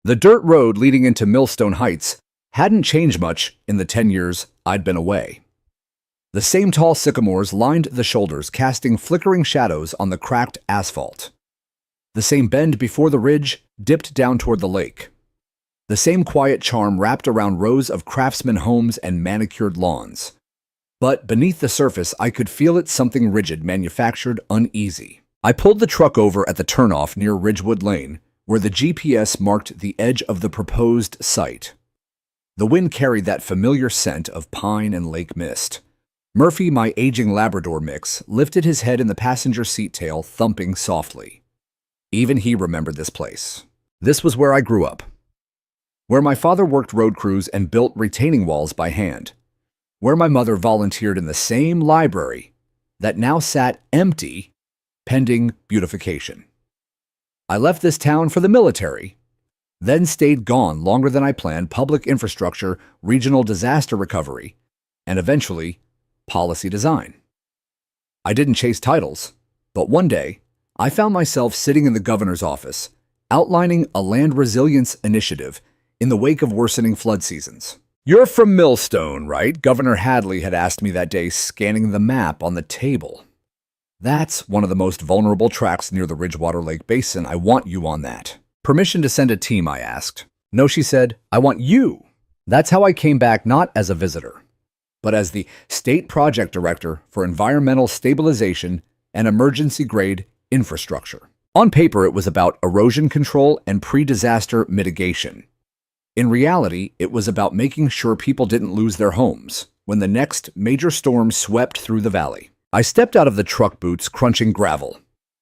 The dirt road leading into Millstone Heights hadn't changed much in the 10 years I'd been away. The same tall sycamores lined the shoulders, casting flickering shadows on the cracked asphalt. The same bend before the ridge dipped down toward the lake. The same quiet charm wrapped around rows of craftsman homes and manicured lawns. But beneath the surface, I could feel it something rigid, manufactured, uneasy. I pulled the truck over at the turnoff near Ridgewood Lane, where the GPS marked the edge of the proposed site. The wind carried that familiar scent of pine and lake mist. Murphy, my aging Labrador mix, lifted his head in the passenger seat, tail thumping softly. Even he remembered this place. This was where I grew up, where my father worked road crews and built retaining walls by hand, where my mother volunteered in the same library that now sat empty, pending beautification. I left this town for the military, then stayed gone longer than I planned, public infrastructure, regional disaster recovery, and eventually policy design. I didn't chase titles, but one day I found myself sitting in the governor's office, outlining a land resilience initiative in the wake of worsening flood seasons. "You're from Millstone, right?" Governor Hadley had asked me that day, scanning the map on the table. "That's one of the most vulnerable tracts near the Ridgewater Lake Basin. I want you on that." "Permission to send a team?" I asked. "No," she said. "I want you." That's how I came back, not as a visitor, but as the state project director for environmental stabilization and emergency-grade infrastructure. On paper, it was about erosion control and pre-disaster mitigation. In reality, it was about making sure people didn't lose their homes when the next major storm swept through the valley. I stepped out of the truck boots, crunching gravel.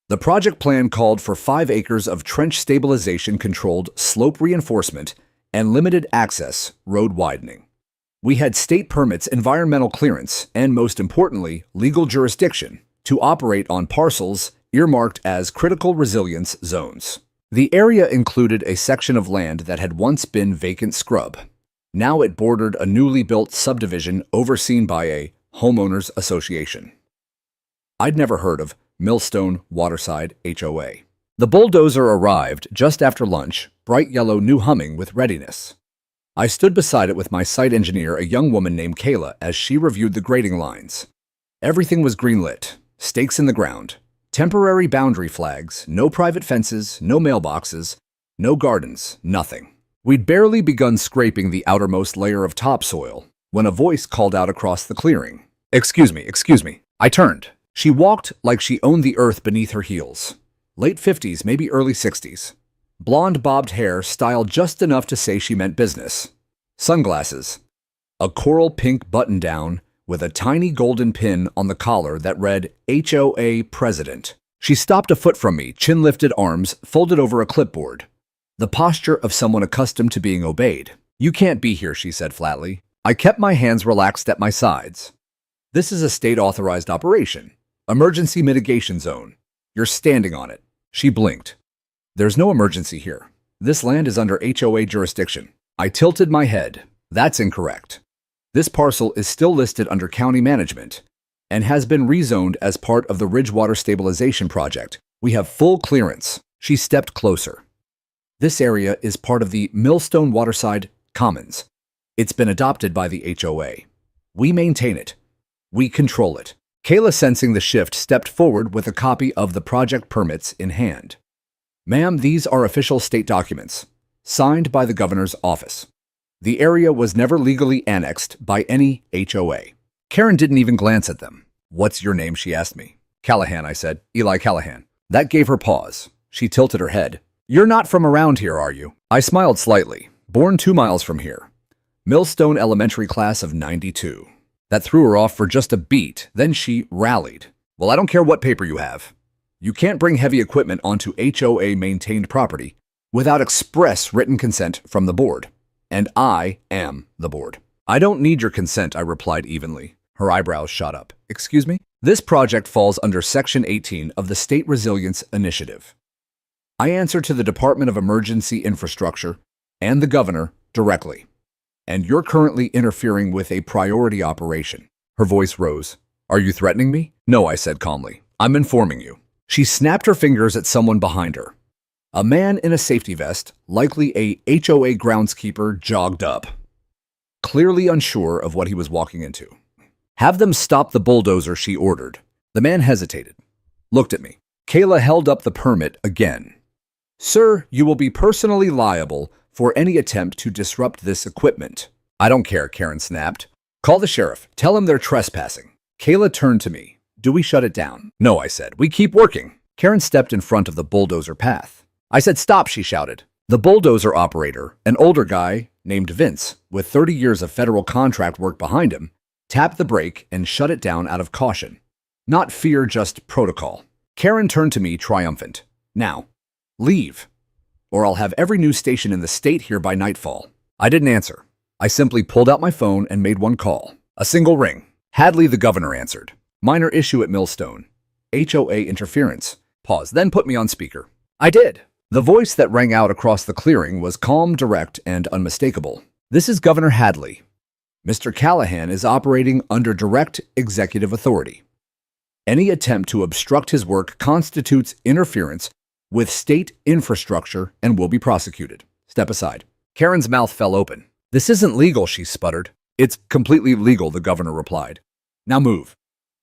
The project plan called for 5 acres of trench stabilization, controlled slope reinforcement, and limited access road widening. We had state permits, environmental clearance, and most importantly, legal jurisdiction to operate on parcels earmarked as critical resilience zones. The area included a section of land that had once been vacant scrub. Now it bordered a newly built subdivision overseen by a homeowners association. I'd never heard of Millstone Waterside HOA. The bulldozer arrived just after lunch, bright yellow, new humming with readiness. I stood beside it with my site engineer, a young woman named Kayla, as she reviewed the grading lines. Everything was green-lit, stakes in the ground, temporary boundary flags, no private fences, no mailboxes, no gardens, nothing. We'd barely begun scraping the outermost layer of topsoil when a voice called out across the clearing. Excuse me. I turned. She walked like she owned the earth beneath her heels. Late 50s, maybe early 60s. Blonde bobbed hair, styled just enough to say she meant business. Sunglasses. A coral pink button-down with a tiny golden pin on the collar that read HOA President. She stopped a foot from me, chin lifted, arms folded over a clipboard. The posture of someone accustomed to being obeyed. "You can't be here," she said flatly. I kept my hands relaxed at my sides. "This is a state-authorized operation. Emergency mitigation zone. You're standing on it." She blinked. "There's no emergency here. This land is under HOA jurisdiction." I tilted my head. "That's incorrect. This parcel is still listed under county management and has been rezoned as part of the Ridgewater Stabilization Project. We have full clearance." She stepped closer. "This area is part of the Millstone Waterside Commons. It's been adopted by the HOA. We maintain it. We control it." Kayla, sensing the shift, stepped forward with a copy of the project permits in hand. "Ma'am, these are official state documents, signed by the governor's office. The area was never legally annexed by any HOA." Karen didn't even glance at them. "What's your name?" she asked me. "Callahan," I said. "Eli Callahan." That gave her pause. She tilted her head. "You're not from around here, are you?" I smiled slightly. "Born 2 miles from here. Millstone Elementary class of '92. That threw her off for just a beat. Then she rallied. "Well, I don't care what paper you have. You can't bring heavy equipment onto HOA-maintained property without express written consent from the board. And I am the board." "I don't need your consent," I replied evenly. Her eyebrows shot up. "Excuse me?" "This project falls under Section 18 of the State Resilience Initiative. I answer to the Department of Emergency Infrastructure and the governor directly. And you're currently interfering with a priority operation." Her voice rose. "Are you threatening me?" "No," I said calmly. "I'm informing you." She snapped her fingers at someone behind her. A man in a safety vest, likely a HOA groundskeeper, jogged up, clearly unsure of what he was walking into. "Have them stop the bulldozer," she ordered. The man hesitated, looked at me. Kayla held up the permit again. "Sir, you will be personally liable for any attempt to disrupt this equipment." "I don't care," Karen snapped. "Call the sheriff. Tell him they're trespassing." Kayla turned to me. "Do we shut it down?" "No," I said. "We keep working." Karen stepped in front of the bulldozer path. I said, "Stop," she shouted. The bulldozer operator, an older guy named Vince, with 30 years of federal contract work behind him, tapped the brake and shut it down out of caution. Not fear, just protocol. Karen turned to me triumphant. "Now, leave, or I'll have every news station in the state here by nightfall." I didn't answer. I simply pulled out my phone and made one call. A single ring. Hadley, the governor, answered. "Minor issue at Millstone. HOA interference." Pause, then put me on speaker. I did. The voice that rang out across the clearing was calm, direct, and unmistakable. "This is Governor Hadley. Mr. Callahan is operating under direct executive authority. Any attempt to obstruct his work constitutes interference with state infrastructure and will be prosecuted. Step aside." Karen's mouth fell open. "This isn't legal," she sputtered. "It's completely legal," the governor replied. "Now move,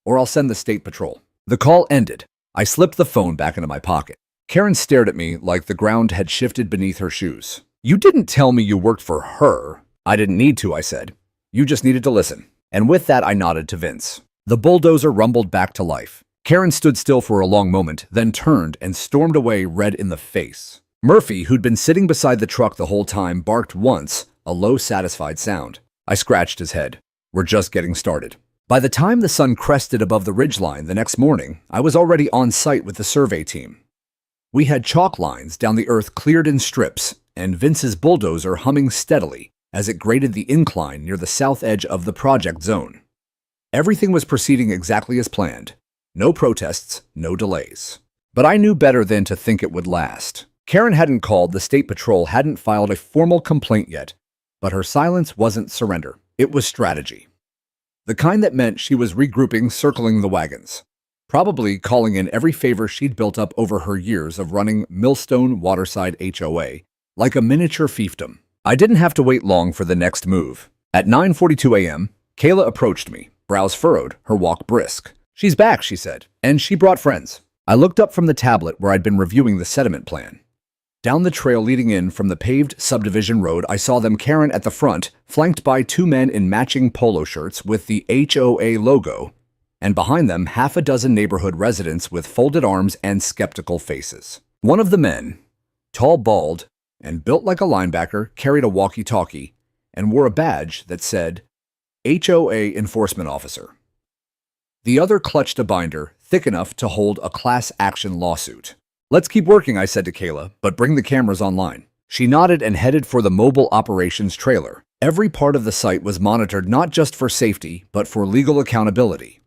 or I'll send the state patrol." The call ended. I slipped the phone back into my pocket. Karen stared at me like the ground had shifted beneath her shoes. "You didn't tell me you worked for her." "I didn't need to," I said. "You just needed to listen." And with that, I nodded to Vince. The bulldozer rumbled back to life. Karen stood still for a long moment, then turned and stormed away, red in the face. Murphy, who'd been sitting beside the truck the whole time, barked once, a low, satisfied sound. I scratched his head. We're just getting started. By the time the sun crested above the ridgeline the next morning, I was already on site with the survey team. We had chalk lines down the earth cleared in strips, and Vince's bulldozer humming steadily as it graded the incline near the south edge of the project zone. Everything was proceeding exactly as planned. No protests, no delays. But I knew better than to think it would last. Karen hadn't called, the state patrol hadn't filed a formal complaint yet, but her silence wasn't surrender. It was strategy. The kind that meant she was regrouping, circling the wagons, probably calling in every favor she'd built up over her years of running Millstone Waterside HOA, like a miniature fiefdom. I didn't have to wait long for the next move. At 9:42 a.m., Kayla approached me, brows furrowed, her walk brisk. "She's back," she said, "and she brought friends." I looked up from the tablet where I'd been reviewing the sediment plan. Down the trail leading in from the paved subdivision road, I saw them, Karen at the front, flanked by two men in matching polo shirts with the HOA logo, and behind them half a dozen neighborhood residents with folded arms and skeptical faces. One of the men, tall, bald, and built like a linebacker, carried a walkie-talkie and wore a badge that said HOA Enforcement Officer. The other clutched a binder thick enough to hold a class action lawsuit. "Let's keep working," I said to Kayla, "but bring the cameras online." She nodded and headed for the mobile operations trailer. Every part of the site was monitored not just for safety, but for legal accountability.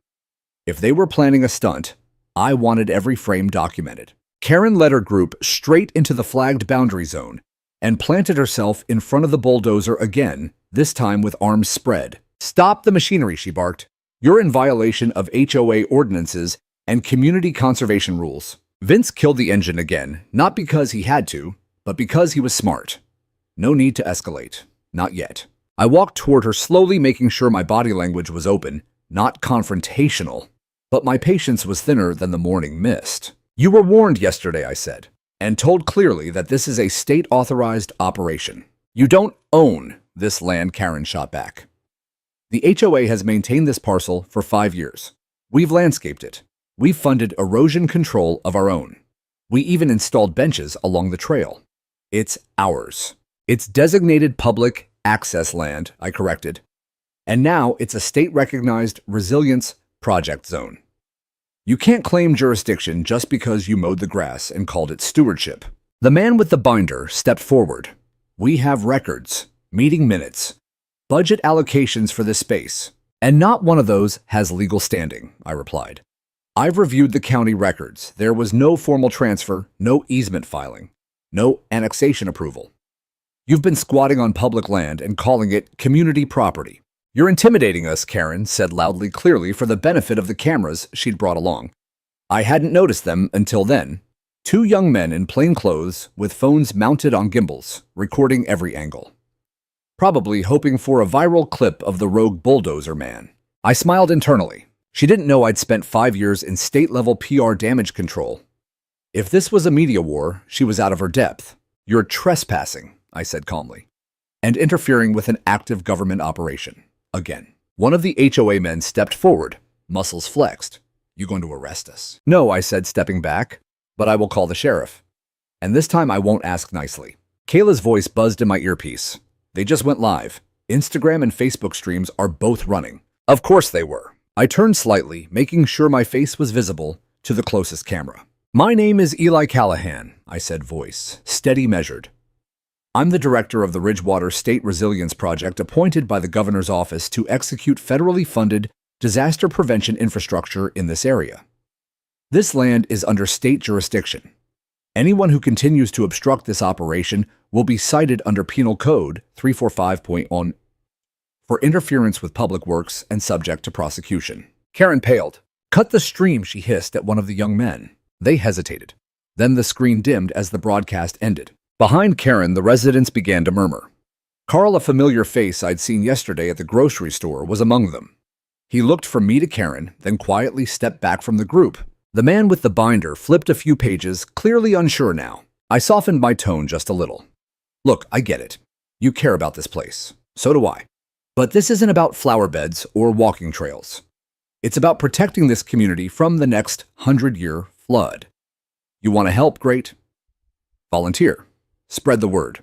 If they were planning a stunt, I wanted every frame documented. Karen led her group straight into the flagged boundary zone and planted herself in front of the bulldozer again, this time with arms spread. "Stop the machinery," she barked. "You're in violation of HOA ordinances and community conservation rules." Vince killed the engine again, not because he had to, but because he was smart. No need to escalate. Not yet. I walked toward her, slowly making sure my body language was open, not confrontational. But my patience was thinner than the morning mist. "You were warned yesterday," I said, "and told clearly that this is a state-authorized operation. You don't own this land," Karen shot back. "The HOA has maintained this parcel for 5 years. We've landscaped it. We've funded erosion control of our own. We even installed benches along the trail. It's ours. It's designated public access land," I corrected. "And now it's a state-recognized resilience project zone. You can't claim jurisdiction just because you mowed the grass and called it stewardship." The man with the binder stepped forward. "We have records, meeting minutes, budget allocations for this space, and not one of those has legal standing," I replied. "I've reviewed the county records. There was no formal transfer, no easement filing, no annexation approval. You've been squatting on public land and calling it community property." "You're intimidating us," Karen said loudly, clearly for the benefit of the cameras she'd brought along. I hadn't noticed them until then. Two young men in plain clothes with phones mounted on gimbals, recording every angle. Probably hoping for a viral clip of the rogue Bulldozer man. I smiled internally. She didn't know I'd spent 5 years in state-level PR damage control. If this was a media war, she was out of her depth. You're trespassing, I said calmly, and interfering with an active government operation. Again. One of the HOA men stepped forward, muscles flexed. You going to arrest us? No, I said, stepping back, but I will call the sheriff. And this time I won't ask nicely. Kayla's voice buzzed in my earpiece. They just went live. Instagram and Facebook streams are both running. Of course they were. I turned slightly, making sure my face was visible, to the closest camera. My name is Eli Callahan, I said, voice steady, measured. I'm the director of the Ridgewater State Resilience Project appointed by the governor's office to execute federally funded disaster prevention infrastructure in this area. This land is under state jurisdiction. Anyone who continues to obstruct this operation will be cited under Penal Code 345.1 for interference with public works and subject to prosecution. Karen paled. Cut the stream, she hissed at one of the young men. They hesitated. Then the screen dimmed as the broadcast ended. Behind Karen, the residents began to murmur. Carl, a familiar face I'd seen yesterday at the grocery store, was among them. He looked from me to Karen, then quietly stepped back from the group. The man with the binder flipped a few pages, clearly unsure now. I softened my tone just a little. Look, I get it. You care about this place. So do I. But this isn't about flower beds or walking trails. It's about protecting this community from the next 100-year flood. You want to help? Great. Volunteer. Spread the word.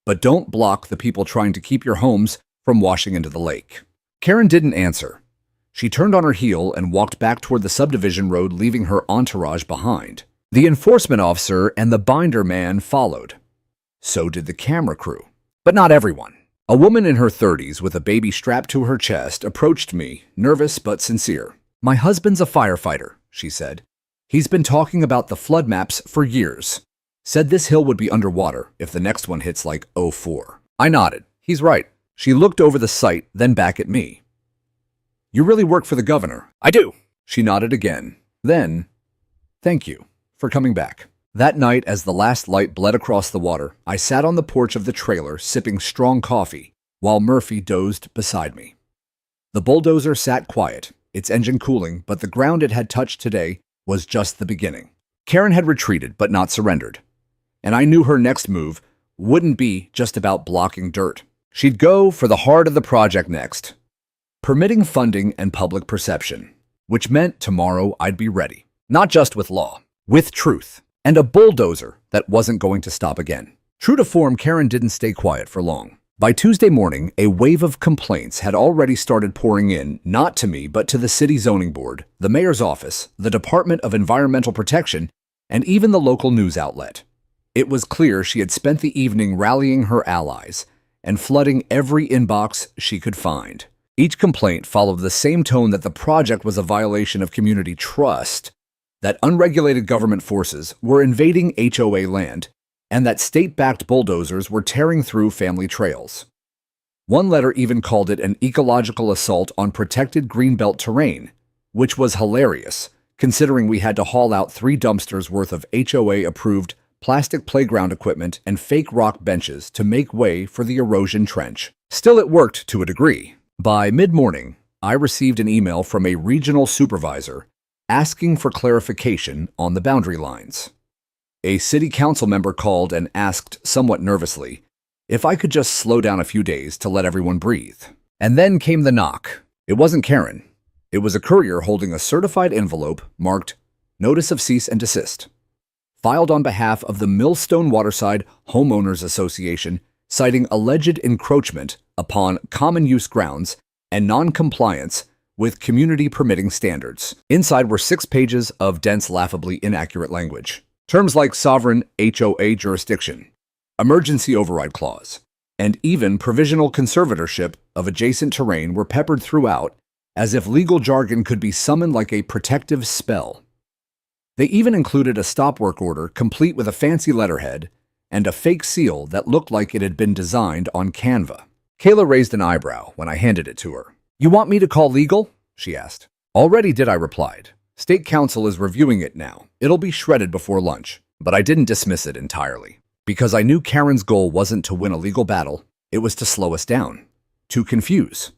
But don't block the people trying to keep your homes from washing into the lake. Karen didn't answer. She turned on her heel and walked back toward the subdivision road, leaving her entourage behind. The enforcement officer and the binder man followed. So did the camera crew. But not everyone. A woman in her 30s with a baby strapped to her chest approached me, nervous but sincere. My husband's a firefighter, she said. He's been talking about the flood maps for years. Said this hill would be underwater if the next one hits like '04. I nodded. He's right. She looked over the site, then back at me. You really work for the governor? I do. She nodded again. Then, thank you for coming back. That night, as the last light bled across the water, I sat on the porch of the trailer sipping strong coffee while Murphy dozed beside me. The Bulldozer sat quiet, its engine cooling, but the ground it had touched today was just the beginning. Karen had retreated but not surrendered. And I knew her next move wouldn't be just about blocking dirt. She'd go for the heart of the project next, permitting funding and public perception, which meant tomorrow I'd be ready, not just with law, with truth, and a bulldozer that wasn't going to stop again. True to form, Karen didn't stay quiet for long. By Tuesday morning, a wave of complaints had already started pouring in, not to me, but to the city zoning board, the mayor's office, the Department of Environmental Protection, and even the local news outlet. It was clear she had spent the evening rallying her allies and flooding every inbox she could find. Each complaint followed the same tone that the project was a violation of community trust, that unregulated government forces were invading HOA land, and that state-backed bulldozers were tearing through family trails. One letter even called it an ecological assault on protected greenbelt terrain, which was hilarious, considering we had to haul out 3 dumpsters worth of HOA-approved plastic playground equipment and fake rock benches to make way for the erosion trench. Still, it worked to a degree. By mid-morning, I received an email from a regional supervisor asking for clarification on the boundary lines. A city council member called and asked somewhat nervously if I could just slow down a few days to let everyone breathe. And then came the knock. It wasn't Karen. It was a courier holding a certified envelope marked Notice of Cease and Desist, filed on behalf of the Millstone Waterside Homeowners Association, citing alleged encroachment upon common use grounds and non-compliance with community permitting standards. Inside were 6 pages of dense, laughably inaccurate language. Terms like sovereign HOA jurisdiction, emergency override clause, and even provisional conservatorship of adjacent terrain were peppered throughout as if legal jargon could be summoned like a protective spell. They even included a stop work order complete with a fancy letterhead and a fake seal that looked like it had been designed on Canva. Kayla raised an eyebrow when I handed it to her. You want me to call legal? She asked. Already did, I replied. State Council is reviewing it now. It'll be shredded before lunch. But I didn't dismiss it entirely. Because I knew Karen's goal wasn't to win a legal battle, it was to slow us down, to confuse,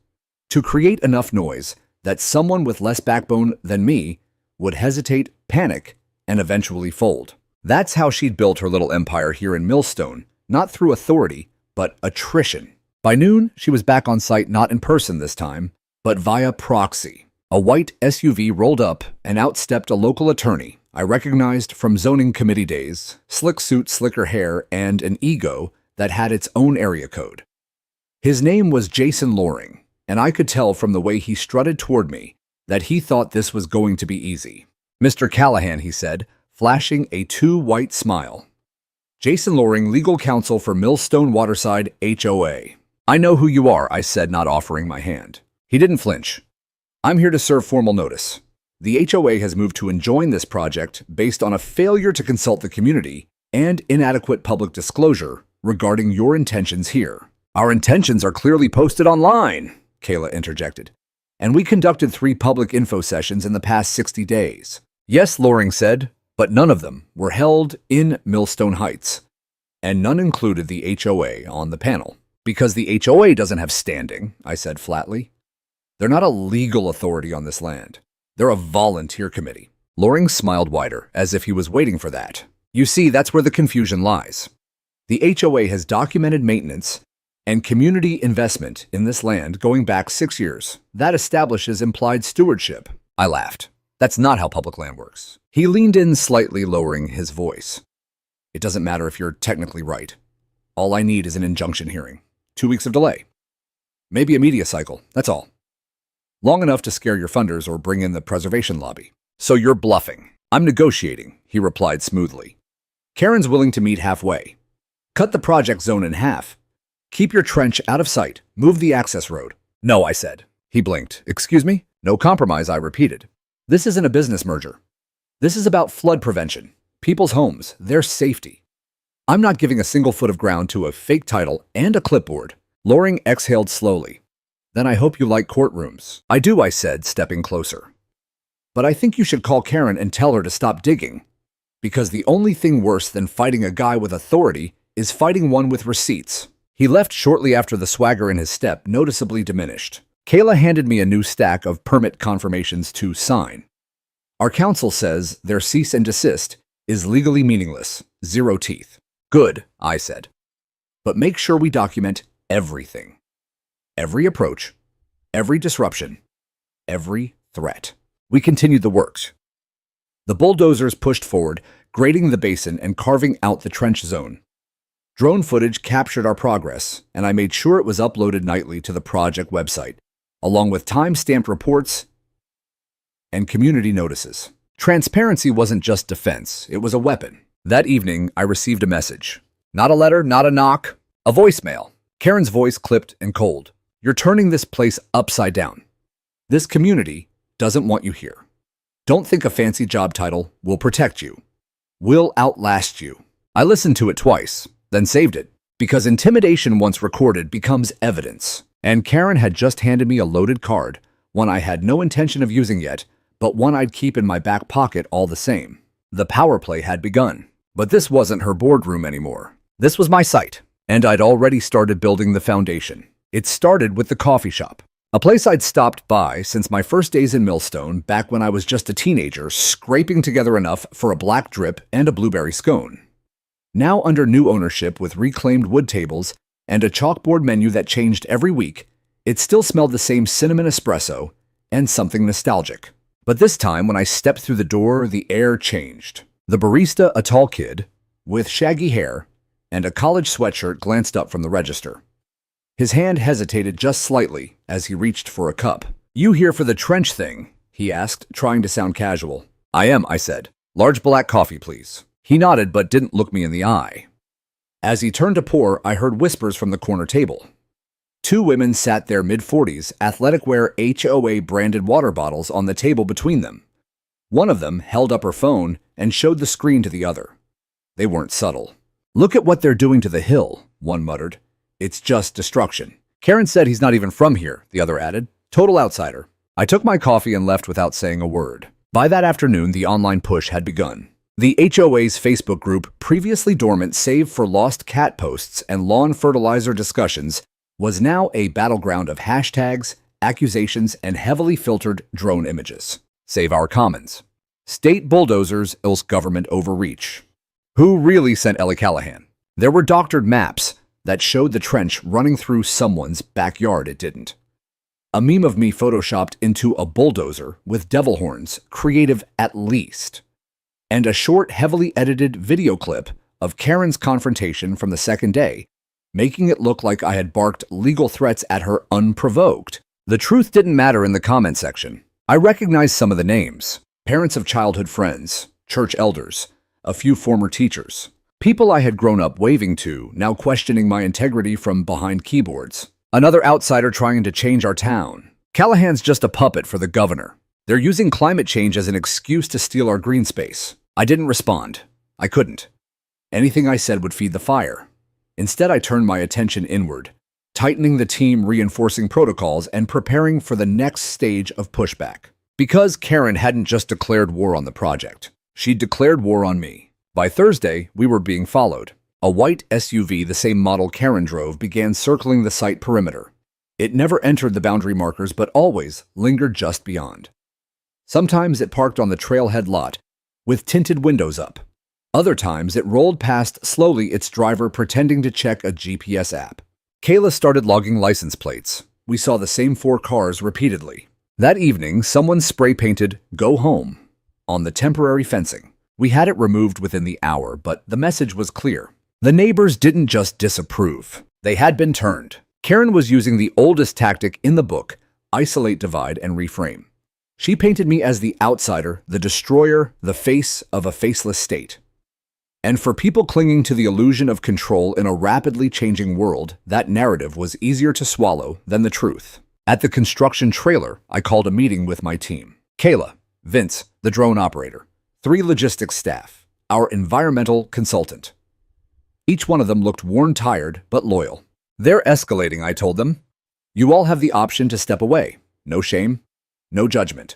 to create enough noise that someone with less backbone than me would hesitate, panic, and eventually fold. That's how she'd built her little empire here in Millstone, not through authority, but attrition. By noon, she was back on site, not in person this time, but via proxy. A white SUV rolled up and out stepped a local attorney I recognized from zoning committee days, slick suit, slicker hair, and an ego that had its own area code. His name was Jason Loring, and I could tell from the way he strutted toward me that he thought this was going to be easy. "Mr. Callahan," he said, flashing a too-white smile. "Jason Loring, legal counsel for Millstone Waterside HOA. "I know who you are," I said, not offering my hand. He didn't flinch. "I'm here to serve formal notice. The HOA has moved to enjoin this project based on a failure to consult the community and inadequate public disclosure regarding your intentions here." "Our intentions are clearly posted online," Kayla interjected. "And we conducted 3 public info sessions in the past 60 days. "Yes," Loring said, "but none of them were held in Millstone Heights, and none included the HOA on the panel." "Because the HOA doesn't have standing," I said flatly. "They're not a legal authority on this land. They're a volunteer committee." Loring smiled wider, as if he was waiting for that. "You see, that's where the confusion lies. The HOA has documented maintenance and community investment in this land going back 6 years. That establishes implied stewardship." I laughed. "That's not how public land works." He leaned in slightly, lowering his voice. "It doesn't matter if you're technically right. All I need is an injunction hearing. 2 weeks of delay. Maybe a media cycle, that's all. Long enough to scare your funders or bring in the preservation lobby." "So you're bluffing." "I'm negotiating," he replied smoothly. "Karen's willing to meet halfway. Cut the project zone in half. Keep your trench out of sight. Move the access road." "No," I said. He blinked. "Excuse me?" "No compromise," I repeated. "This isn't a business merger. This is about flood prevention, people's homes, their safety. I'm not giving a single foot of ground to a fake title and a clipboard." Loring exhaled slowly. "Then I hope you like courtrooms." "I do," I said, stepping closer. "But I think you should call Karen and tell her to stop digging. Because the only thing worse than fighting a guy with authority is fighting one with receipts." He left shortly after the swagger in his step noticeably diminished. Kayla handed me a new stack of permit confirmations to sign. "Our council says their cease and desist is legally meaningless. 0 teeth." "Good," I said. "But make sure we document everything. Every approach, every disruption, every threat." We continued the works. The bulldozers pushed forward, grading the basin and carving out the trench zone. Drone footage captured our progress, and I made sure it was uploaded nightly to the project website, along with time-stamped reports and community notices. Transparency wasn't just defense, it was a weapon. That evening, I received a message. Not a letter, not a knock, a voicemail. Karen's voice clipped and cold. "You're turning this place upside down. This community doesn't want you here. Don't think a fancy job title will protect you. We'll outlast you." I listened to it twice, then saved it, because intimidation once recorded becomes evidence. And Karen had just handed me a loaded card, one I had no intention of using yet, but one I'd keep in my back pocket all the same. The power play had begun. But this wasn't her boardroom anymore. This was my site, and I'd already started building the foundation. It started with the coffee shop, a place I'd stopped by since my first days in Millstone back when I was just a teenager scraping together enough for a black drip and a blueberry scone. Now under new ownership with reclaimed wood tables and a chalkboard menu that changed every week, it still smelled the same cinnamon espresso and something nostalgic. But this time when I stepped through the door, the air changed. The barista, a tall kid with shaggy hair and a college sweatshirt, glanced up from the register. His hand hesitated just slightly as he reached for a cup. "You here for the trench thing?" he asked, trying to sound casual. "I am," I said. "Large black coffee, please." He nodded but didn't look me in the eye. As he turned to pour, I heard whispers from the corner table. 2 women sat their mid-40s, athletic wear HOA branded water bottles on the table between them. One of them held up her phone and showed the screen to the other. They weren't subtle. "Look at what they're doing to the hill," one muttered. "It's just destruction." "Karen said he's not even from here," the other added. "Total outsider." I took my coffee and left without saying a word. By that afternoon, the online push had begun. The HOA's Facebook group, previously dormant save for lost cat posts and lawn fertilizer discussions, was now a battleground of hashtags, accusations, and heavily filtered drone images. Save our commons. State bulldozers, else government overreach. Who really sent Ellie Callahan? There were doctored maps that showed the trench running through someone's backyard. It didn't. A meme of me photoshopped into a bulldozer with devil horns, creative at least. And a short, heavily edited video clip of Karen's confrontation from the second day, making it look like I had barked legal threats at her unprovoked. The truth didn't matter in the comment section. I recognized some of the names. Parents of childhood friends, church elders, a few former teachers. People I had grown up waving to, now questioning my integrity from behind keyboards. Another outsider trying to change our town. Callahan's just a puppet for the governor. They're using climate change as an excuse to steal our green space. I didn't respond. I couldn't. Anything I said would feed the fire. Instead, I turned my attention inward, tightening the team, reinforcing protocols, and preparing for the next stage of pushback. Because Karen hadn't just declared war on the project. She'd declared war on me. By Thursday, we were being followed. A white SUV, the same model Karen drove, began circling the site perimeter. It never entered the boundary markers, but always lingered just beyond. Sometimes it parked on the trailhead lot, with tinted windows up. Other times it rolled past slowly, its driver pretending to check a GPS app. Kayla started logging license plates. We saw the same 4 cars repeatedly. That evening, someone spray-painted "Go Home" on the temporary fencing. We had it removed within the hour, but the message was clear. The neighbors didn't just disapprove. They had been turned. Karen was using the oldest tactic in the book, isolate, divide, and reframe. She painted me as the outsider, the destroyer, the face of a faceless state. And for people clinging to the illusion of control in a rapidly changing world, that narrative was easier to swallow than the truth. At the construction trailer, I called a meeting with my team. Kayla, Vince, the drone operator, 3 logistics staff, our environmental consultant. Each one of them looked worn, tired, but loyal. They're escalating, I told them. You all have the option to step away. No shame, no judgment.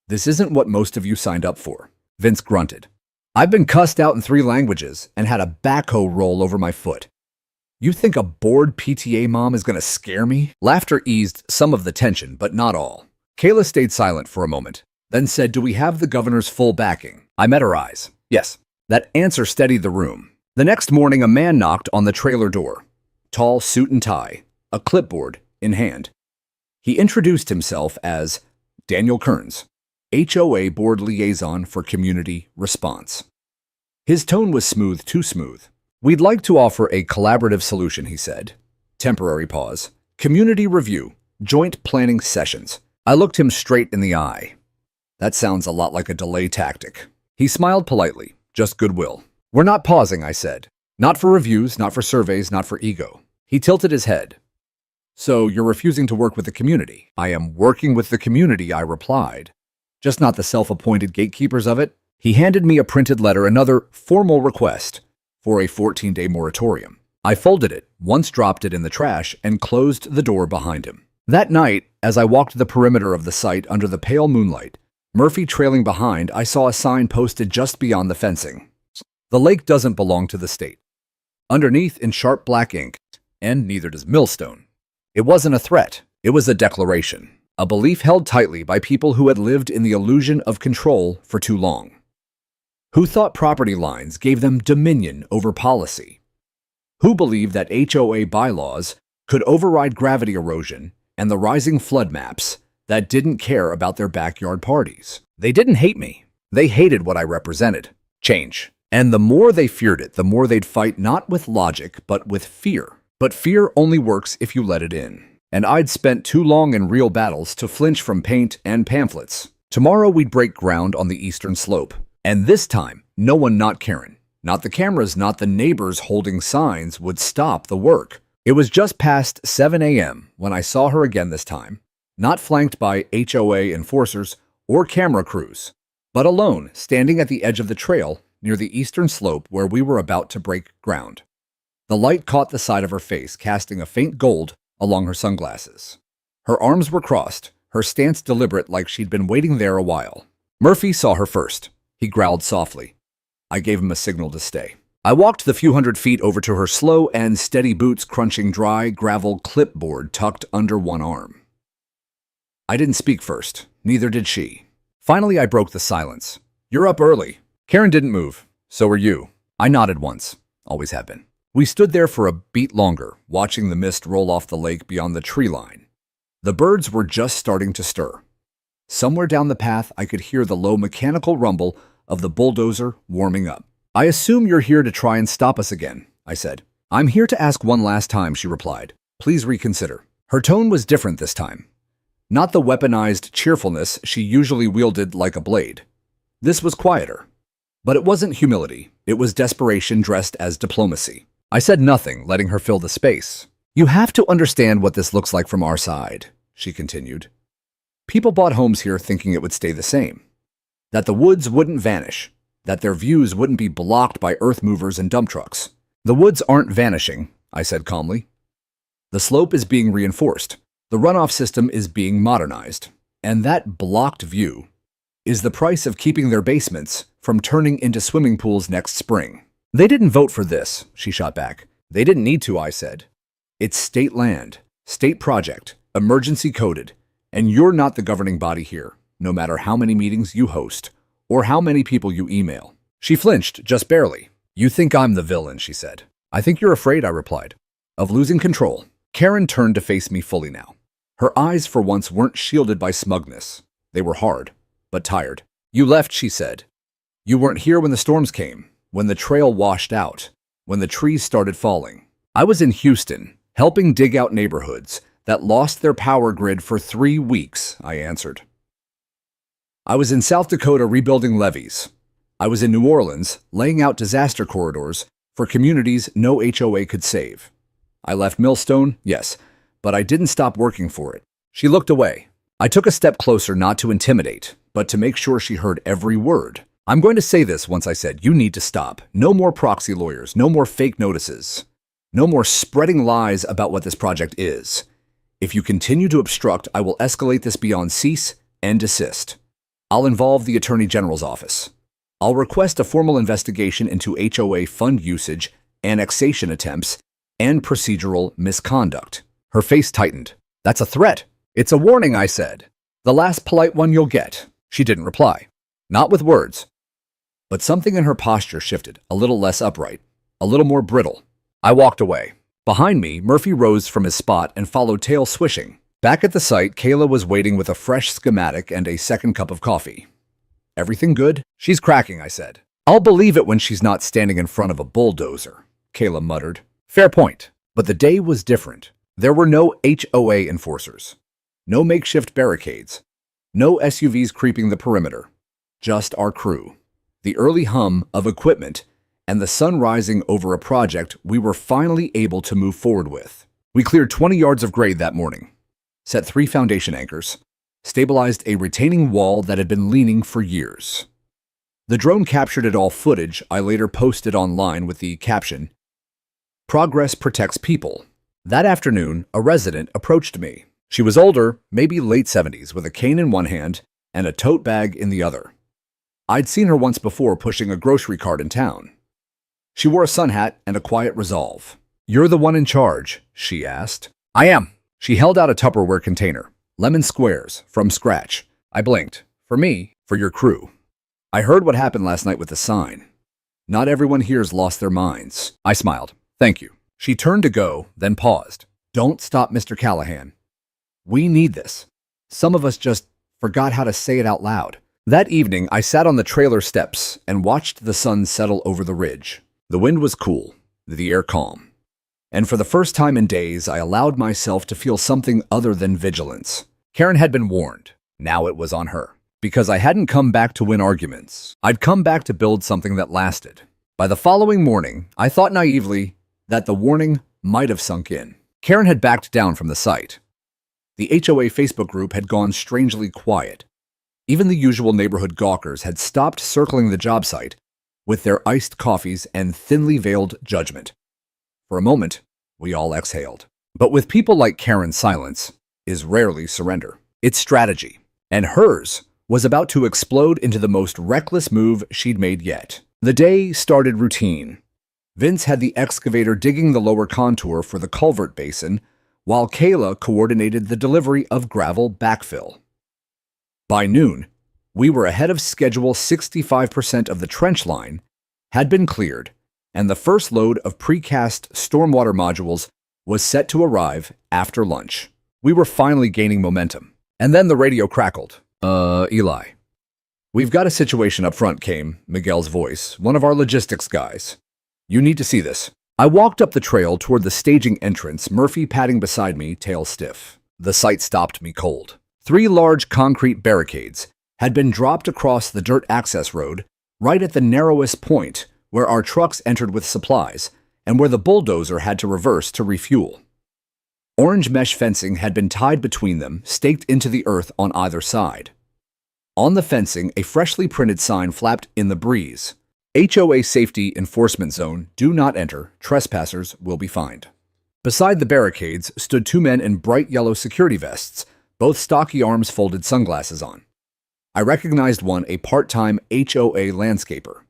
This isn't what most of you signed up for. Vince grunted. I've been cussed out in 3 languages and had a backhoe roll over my foot. You think a bored PTA mom is going to scare me? Laughter eased some of the tension, but not all. Kayla stayed silent for a moment, then said, do we have the governor's full backing? I met her eyes. Yes. That answer steadied the room. The next morning, a man knocked on the trailer door. Tall, suit and tie, a clipboard in hand. He introduced himself as Daniel Kearns, HOA Board Liaison for Community Response. His tone was smooth, too smooth. We'd like to offer a collaborative solution, he said. Temporary pause. Community review. Joint planning sessions. I looked him straight in the eye. That sounds a lot like a delay tactic. He smiled politely. Just goodwill. We're not pausing, I said. Not for reviews, not for surveys, not for ego. He tilted his head. So you're refusing to work with the community? I am working with the community, I replied. Just not the self-appointed gatekeepers of it. He handed me a printed letter, another formal request for a 14-day moratorium. I folded it, once dropped it in the trash, and closed the door behind him. That night, as I walked the perimeter of the site under the pale moonlight, Murphy trailing behind, I saw a sign posted just beyond the fencing. The lake doesn't belong to the state. Underneath, in sharp black ink, and neither does Millstone. It wasn't a threat. It was a declaration. A belief held tightly by people who had lived in the illusion of control for too long. Who thought property lines gave them dominion over policy. Who believed that HOA bylaws could override gravity erosion and the rising flood maps that didn't care about their backyard parties. They didn't hate me. They hated what I represented. Change. And the more they feared it, the more they'd fight not with logic, but with fear. But fear only works if you let it in. And I'd spent too long in real battles to flinch from paint and pamphlets. Tomorrow we'd break ground on the eastern slope. And this time, no one, not Karen, not the cameras, not the neighbors holding signs, would stop the work. It was just past 7 a.m. when I saw her again this time, not flanked by HOA enforcers or camera crews, but alone, standing at the edge of the trail near the eastern slope where we were about to break ground. The light caught the side of her face, casting a faint gold along her sunglasses. Her arms were crossed, her stance deliberate, like she'd been waiting there a while. Murphy saw her first. He growled softly. I gave him a signal to stay. I walked the few hundred feet over to her slow and steady boots crunching dry gravel clipboard tucked under one arm. I didn't speak first. Neither did she. Finally, I broke the silence. You're up early. Karen didn't move. So are you. I nodded once. Always have been. We stood there for a beat longer, watching the mist roll off the lake beyond the tree line. The birds were just starting to stir. Somewhere down the path, I could hear the low mechanical rumble of the bulldozer warming up. I assume you're here to try and stop us again, I said. I'm here to ask one last time, she replied. Please reconsider. Her tone was different this time. Not the weaponized cheerfulness she usually wielded like a blade. This was quieter. But it wasn't humility. It was desperation dressed as diplomacy. I said nothing, letting her fill the space. You have to understand what this looks like from our side, she continued. People bought homes here thinking it would stay the same. That the woods wouldn't vanish. That their views wouldn't be blocked by earth movers and dump trucks. The woods aren't vanishing, I said calmly. The slope is being reinforced. The runoff system is being modernized. And that blocked view is the price of keeping their basements from turning into swimming pools next spring. They didn't vote for this, she shot back. They didn't need to, I said. It's state land, state project, emergency coded, and you're not the governing body here, no matter how many meetings you host or how many people you email. She flinched, just barely. You think I'm the villain, she said. I think you're afraid, I replied, of losing control. Karen turned to face me fully now. Her eyes for once weren't shielded by smugness. They were hard, but tired. You left, she said. You weren't here when the storms came, when the trail washed out, when the trees started falling. I was in Houston, helping dig out neighborhoods that lost their power grid for 3 weeks, I answered. I was in South Dakota rebuilding levees. I was in New Orleans laying out disaster corridors for communities no HOA could save. I left Millstone, yes, but I didn't stop working for it. She looked away. I took a step closer, not to intimidate, but to make sure she heard every word. I'm going to say this once, I said. You need to stop. No more proxy lawyers, no more fake notices, no more spreading lies about what this project is. If you continue to obstruct, I will escalate this beyond cease and desist. I'll involve the Attorney General's office. I'll request a formal investigation into HOA fund usage, annexation attempts, and procedural misconduct. Her face tightened. That's a threat. It's a warning, I said. The last polite one you'll get. She didn't reply. Not with words. But something in her posture shifted, a little less upright, a little more brittle. I walked away. Behind me, Murphy rose from his spot and followed, tail swishing. Back at the site, Kayla was waiting with a fresh schematic and a second cup of coffee. Everything good? She's cracking, I said. I'll believe it when she's not standing in front of a bulldozer, Kayla muttered. Fair point. But the day was different. There were no HOA enforcers. No makeshift barricades. No SUVs creeping the perimeter. Just our crew. The early hum of equipment and the sun rising over a project we were finally able to move forward with. We cleared 20 yards of grade that morning, set 3 foundation anchors, stabilized a retaining wall that had been leaning for years. The drone captured it all, footage I later posted online with the caption, "Progress protects people." That afternoon, a resident approached me. She was older, maybe late 70s, with a cane in one hand and a tote bag in the other. I'd seen her once before pushing a grocery cart in town. She wore a sun hat and a quiet resolve. "You're the one in charge?" she asked. "I am." She held out a Tupperware container. Lemon squares, from scratch. I blinked. "For me, for your crew." "I heard what happened last night with the sign. Not everyone here's lost their minds." I smiled. "Thank you." She turned to go, then paused. "Don't stop, Mr. Callahan. We need this." Some of us just forgot how to say it out loud. That evening, I sat on the trailer steps and watched the sun settle over the ridge. The wind was cool, the air calm. And for the first time in days, I allowed myself to feel something other than vigilance. Karen had been warned. Now it was on her. Because I hadn't come back to win arguments. I'd come back to build something that lasted. By the following morning, I thought naively that the warning might have sunk in. Karen had backed down from the site. The HOA Facebook group had gone strangely quiet. Even the usual neighborhood gawkers had stopped circling the job site with their iced coffees and thinly veiled judgment. For a moment, we all exhaled. But with people like Karen, silence is rarely surrender. It's strategy. And hers was about to explode into the most reckless move she'd made yet. The day started routine. Vince had the excavator digging the lower contour for the culvert basin, while Kayla coordinated the delivery of gravel backfill. By noon, we were ahead of schedule. 65% of the trench line had been cleared, and the first load of precast stormwater modules was set to arrive after lunch. We were finally gaining momentum. And then the radio crackled. Eli. We've got a situation up front, came Miguel's voice, one of our logistics guys. You need to see this. I walked up the trail toward the staging entrance, Murphy padding beside me, tail stiff. The sight stopped me cold. 3 large concrete barricades had been dropped across the dirt access road, right at the narrowest point where our trucks entered with supplies, and where the bulldozer had to reverse to refuel. Orange mesh fencing had been tied between them, staked into the earth on either side. On the fencing, a freshly printed sign flapped in the breeze. HOA Safety Enforcement Zone, do not enter, trespassers will be fined. Beside the barricades stood 2 men in bright yellow security vests, both stocky arms, folded sunglasses on. I recognized one, a part-time HOA landscaper.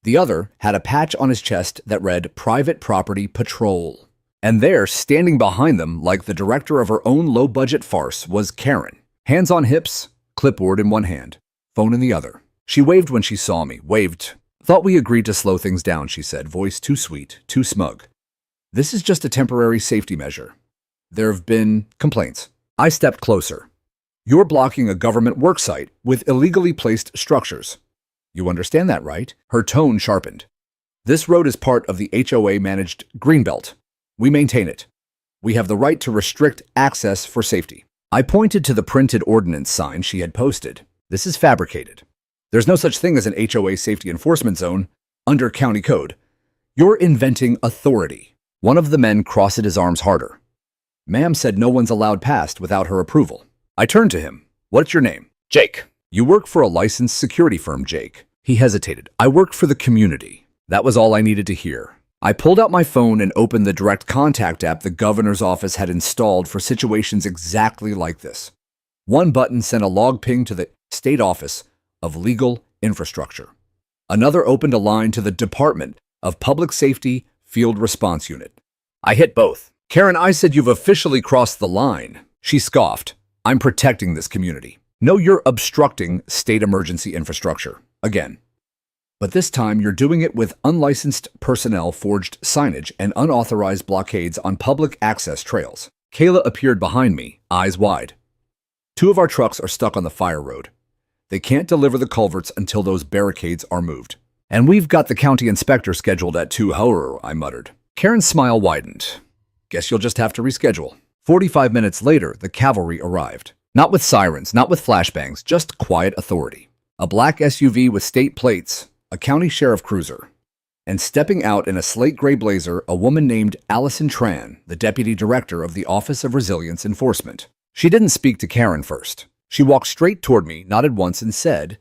The other had a patch on his chest that read Private Property Patrol. And there, standing behind them like the director of her own low-budget farce, was Karen. Hands on hips, clipboard in one hand, phone in the other. She waved when she saw me, waved. Thought we agreed to slow things down, she said, voice too sweet, too smug. This is just a temporary safety measure. There have been complaints. I stepped closer. You're blocking a government worksite with illegally placed structures. You understand that, right? Her tone sharpened. This road is part of the HOA-managed Greenbelt. We maintain it. We have the right to restrict access for safety. I pointed to the printed ordinance sign she had posted. This is fabricated. There's no such thing as an HOA safety enforcement zone under county code. You're inventing authority. One of the men crossed his arms harder. Ma'am said no one's allowed past without her approval. I turned to him. What's your name? Jake. You work for a licensed security firm, Jake. He hesitated. I work for the community. That was all I needed to hear. I pulled out my phone and opened the direct contact app the governor's office had installed for situations exactly like this. One button sent a log ping to the State Office of Legal Infrastructure. Another opened a line to the Department of Public Safety Field Response Unit. I hit both. Karen, I said you've officially crossed the line. She scoffed. I'm protecting this community. No, you're obstructing state emergency infrastructure. Again. But this time you're doing it with unlicensed personnel, forged signage, and unauthorized blockades on public access trails. Kayla appeared behind me, eyes wide. 2 of our trucks are stuck on the fire road. They can't deliver the culverts until those barricades are moved. And we've got the county inspector scheduled at 2 hours, I muttered. Karen's smile widened. Guess you'll just have to reschedule. 45 minutes later, the cavalry arrived. Not with sirens, not with flashbangs, just quiet authority. A black SUV with state plates, a county sheriff cruiser. And stepping out in a slate gray blazer, a woman named Allison Tran, the deputy director of the Office of Resilience Enforcement. She didn't speak to Karen first. She walked straight toward me, nodded once, and said,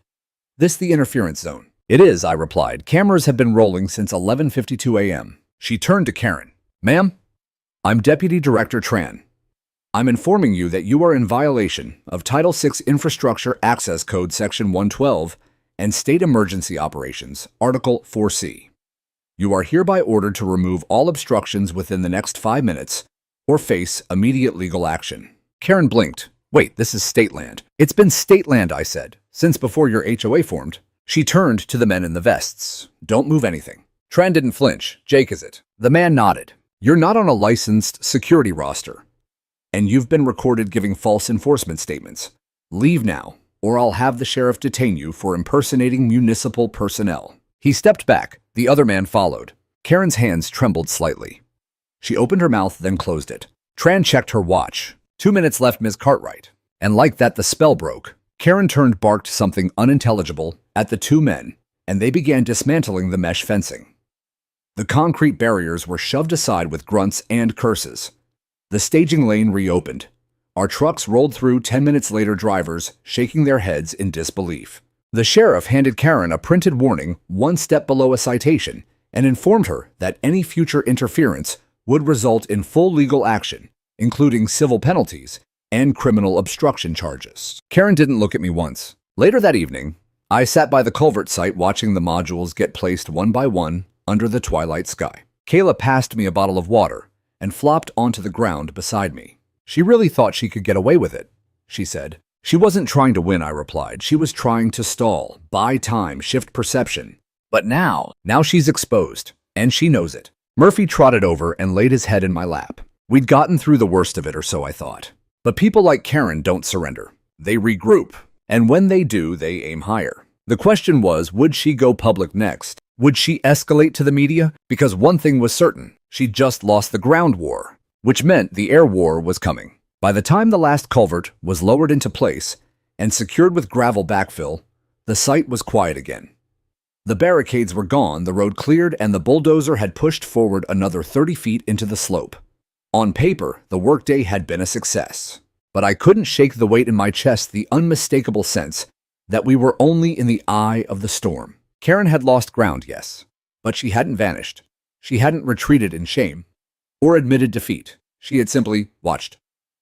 "This the interference zone?" "It is," I replied. "Cameras have been rolling since 11:52 a.m. She turned to Karen. "Ma'am, I'm Deputy Director Tran. I'm informing you that you are in violation of Title VI Infrastructure Access Code Section 112 and State Emergency Operations, Article 4C. You are hereby ordered to remove all obstructions within the next 5 minutes or face immediate legal action." Karen blinked. "Wait, this is state land." "It's been state land," I said, "since before your HOA formed." She turned to the men in the vests. "Don't move anything." Tran didn't flinch. "Jake, is it?" The man nodded. "You're not on a licensed security roster, and you've been recorded giving false enforcement statements. Leave now, or I'll have the sheriff detain you for impersonating municipal personnel." He stepped back. The other man followed. Karen's hands trembled slightly. She opened her mouth, then closed it. Tran checked her watch. 2 minutes left, Ms. Cartwright. And like that, the spell broke. Karen turned, barked something unintelligible at the 2 men, and they began dismantling the mesh fencing. The concrete barriers were shoved aside with grunts and curses. The staging lane reopened. Our trucks rolled through. 10 minutes later, drivers shaking their heads in disbelief. The sheriff handed Karen a printed warning 1 step below a citation and informed her that any future interference would result in full legal action, including civil penalties and criminal obstruction charges. Karen didn't look at me once. Later that evening, I sat by the culvert site watching the modules get placed one by one under the twilight sky. Kayla passed me a bottle of water and flopped onto the ground beside me. She really thought she could get away with it, she said. She wasn't trying to win, I replied. She was trying to stall, buy time, shift perception. But now she's exposed, and she knows it. Murphy trotted over and laid his head in my lap. We'd gotten through the worst of it, or so I thought. But people like Karen don't surrender. They regroup, and when they do, they aim higher. The question was, would she go public next? Would she escalate to the media? Because one thing was certain, she'd just lost the ground war, which meant the air war was coming. By the time the last culvert was lowered into place and secured with gravel backfill, the site was quiet again. The barricades were gone, the road cleared, and the bulldozer had pushed forward another 30 feet into the slope. On paper, the workday had been a success, but I couldn't shake the weight in my chest, the unmistakable sense that we were only in the eye of the storm. Karen had lost ground, yes, but she hadn't vanished. She hadn't retreated in shame or admitted defeat. She had simply watched.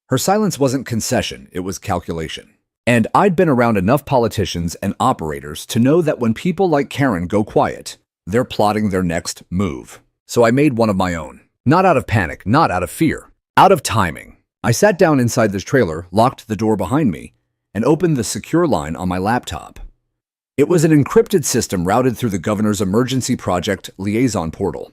Her silence wasn't concession, it was calculation. And I'd been around enough politicians and operators to know that when people like Karen go quiet, they're plotting their next move. So I made one of my own. Not out of panic, not out of fear, out of timing. I sat down inside this trailer, locked the door behind me, and opened the secure line on my laptop. It was an encrypted system routed through the governor's emergency project liaison portal.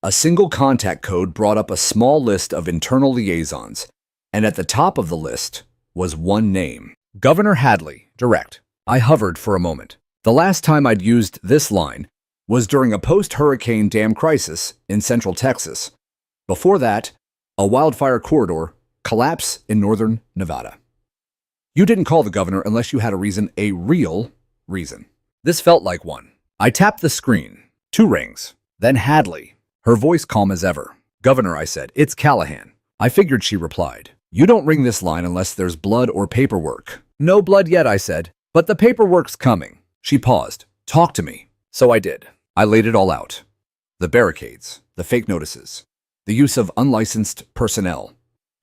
A single contact code brought up a small list of internal liaisons, and at the top of the list was one name. Governor Hadley, direct. I hovered for a moment. The last time I'd used this line was during a post-hurricane dam crisis in central Texas. Before that, a wildfire corridor collapse in northern Nevada. You didn't call the governor unless you had a reason, a real reason. This felt like one. I tapped the screen. 2 rings. Then Hadley, her voice calm as ever. Governor, I said, it's Callahan. I figured, she replied. You don't ring this line unless there's blood or paperwork. No blood yet, I said, but the paperwork's coming. She paused. Talk to me. So I did. I laid it all out. The barricades, the fake notices, the use of unlicensed personnel,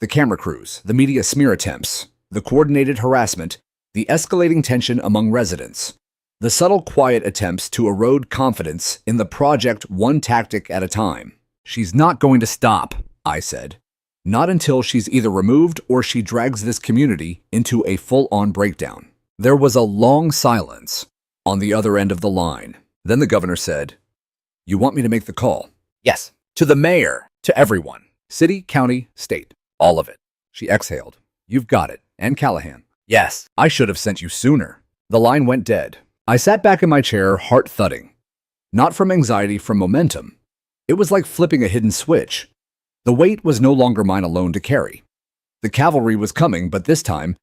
the camera crews, the media smear attempts, the coordinated harassment, the escalating tension among residents, the subtle quiet attempts to erode confidence in the project one tactic at a time. She's not going to stop, I said. Not until she's either removed or she drags this community into a full-on breakdown. There was a long silence on the other end of the line. Then the governor said, You want me to make the call? Yes. To the mayor, to everyone. City, county, state. All of it. She exhaled. You've got it. And Callahan. Yes. I should have sent you sooner. The line went dead. I sat back in my chair, heart thudding. Not from anxiety, from momentum. It was like flipping a hidden switch. The weight was no longer mine alone to carry. The cavalry was coming, but this time,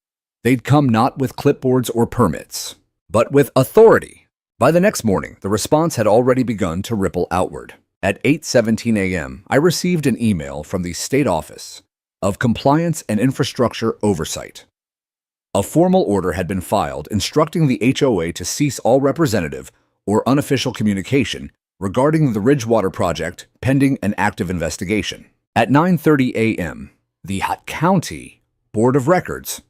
they'd come not with clipboards or permits, but with authority. By the next morning, the response had already begun to ripple outward. At 8:17 a.m., I received an email from the State Office of Compliance and Infrastructure Oversight. A formal order had been filed instructing the HOA to cease all representative or unofficial communication regarding the Ridgewater project pending an active investigation. At 9:30 a.m., the County Board of Records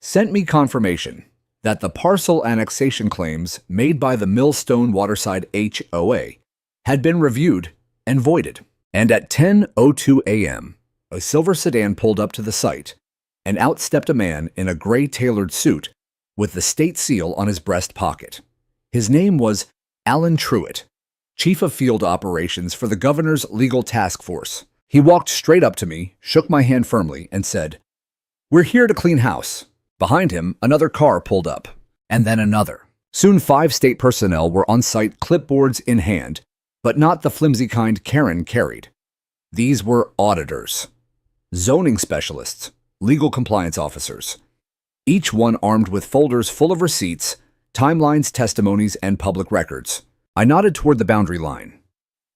sent me confirmation that the parcel annexation claims made by the Millstone Waterside HOA had been reviewed and voided. And at 10:02 a.m., a silver sedan pulled up to the site, and out stepped a man in a gray tailored suit with the state seal on his breast pocket. His name was Alan Truitt, Chief of Field Operations for the Governor's Legal Task Force. He walked straight up to me, shook my hand firmly, and said, We're here to clean house. Behind him, another car pulled up, and then another. Soon 5 state personnel were on site, clipboards in hand, but not the flimsy kind Karen carried. These were auditors, zoning specialists, legal compliance officers, each one armed with folders full of receipts, timelines, testimonies, and public records. I nodded toward the boundary line.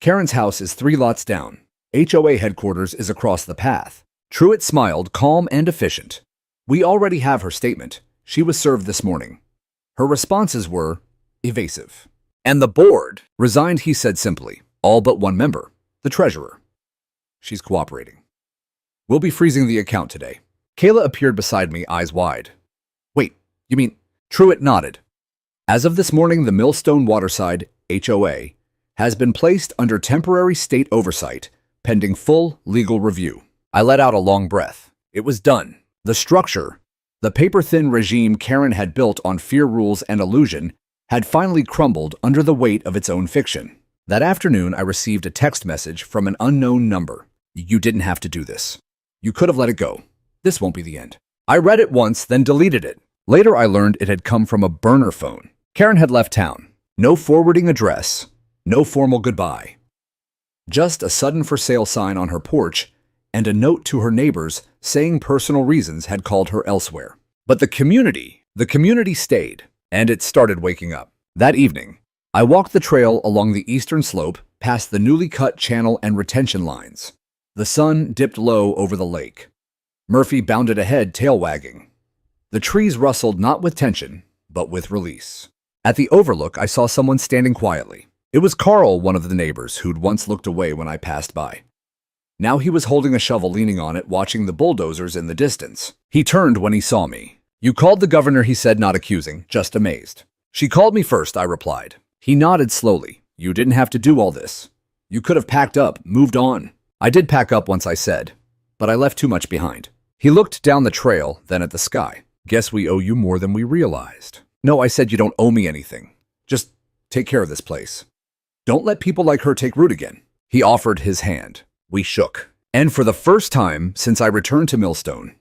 Karen's house is 3 lots down. HOA headquarters is across the path. Truitt smiled, calm and efficient. We already have her statement. She was served this morning. Her responses were evasive. And the board resigned, he said simply. All but one member, the treasurer. She's cooperating. We'll be freezing the account today. Kayla appeared beside me, eyes wide. Wait, you mean Truitt nodded. As of this morning, the Millstone Waterside HOA has been placed under temporary state oversight, pending full legal review. I let out a long breath. It was done. The structure, the paper-thin regime Karen had built on fear, rules, and illusion, had finally crumbled under the weight of its own fiction. That afternoon, I received a text message from an unknown number. You didn't have to do this. You could have let it go. This won't be the end. I read it once, then deleted it. Later, I learned it had come from a burner phone. Karen had left town. No forwarding address. No formal goodbye. Just a sudden for sale sign on her porch and a note to her neighbors saying personal reasons had called her elsewhere. But the community stayed, and it started waking up. That evening, I walked the trail along the eastern slope past the newly cut channel and retention lines. The sun dipped low over the lake. Murphy bounded ahead, tail wagging. The trees rustled not with tension, but with release. At the overlook, I saw someone standing quietly. It was Carl, one of the neighbors who'd once looked away when I passed by. Now he was holding a shovel, leaning on it, watching the bulldozers in the distance. He turned when he saw me. You called the governor, he said, not accusing, just amazed. She called me first, I replied. He nodded slowly. You didn't have to do all this. You could have packed up, moved on. I did pack up once, I said, but I left too much behind. He looked down the trail, then at the sky. Guess we owe you more than we realized. No, I said, you don't owe me anything. Just take care of this place. Don't let people like her take root again. He offered his hand. We shook. And for the first time since I returned to Millstone,